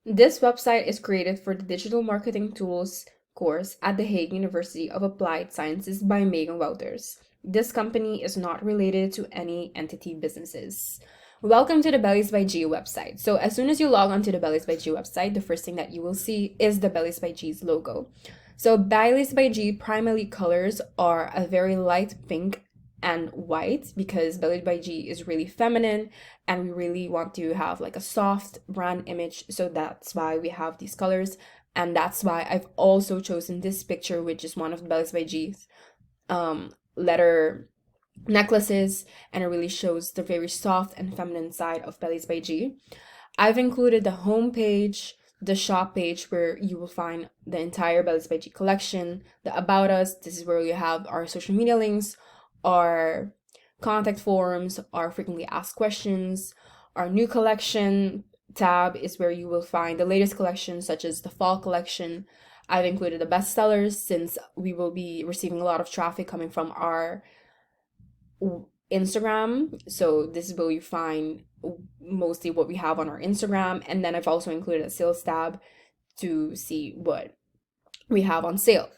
This website is created for the Digital Marketing Tools course at the Hague University of Applied Sciences by Megan Wouters. This company is not related to any entity businesses. Welcome to the Bellis by G website. So as soon as you log onto the Bellis by G website, the first thing that you will see is the Bellis by G's logo. So Bellis by G primary colors are a very light pink and white because Belly by G is really feminine and we really want to have like a soft brand image. So that's why we have these colors. And that's why I've also chosen this picture, which is one of the Belly by G's letter necklaces, and it really shows the very soft and feminine side of Bellies by G. I've included the home page, the shop page where you will find the entire Bellies by G collection, the About Us, this is where you have our social media links, our contact forms, our frequently asked questions. Our new collection tab is where you will find the latest collections, such as the fall collection. I've included the bestsellers since we will be receiving a lot of traffic coming from our Instagram. So this is where you find mostly what we have on our Instagram. And then I've also included a sales tab to see what we have on sale.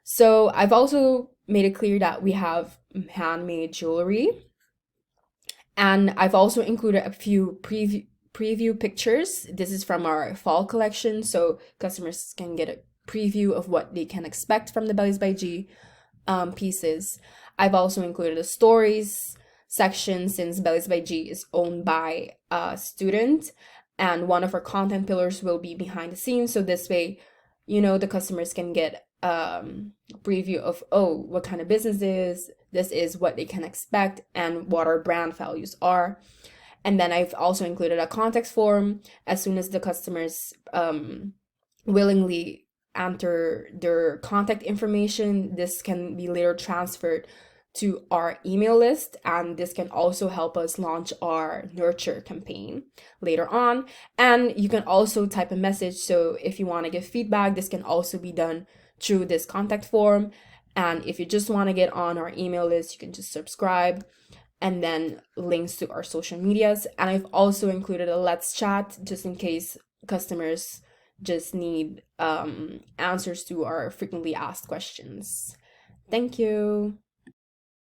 So I've also made it clear that we have handmade jewelry. And I've also included a few preview pictures. This is from our fall collection, so customers can get a preview of what they can expect from the Bellies by G pieces. I've also included a stories section since Bellies by G is owned by a student, and one of our content pillars will be behind the scenes. So this way, the customers can get preview of, oh, what kind of business this is, what they can expect, and what our brand values are. And then I've also included a context form. As soon as the customers willingly enter their contact information, this can be later transferred to our email list, and this can also help us launch our nurture campaign later on. And you can also type a message, so if you want to give feedback, this can also be done through this contact form. And if you just want to get on our email list, you can just subscribe, and then links to our social medias. And I've also included a let's chat just in case customers just need answers to our frequently asked questions. Thank you.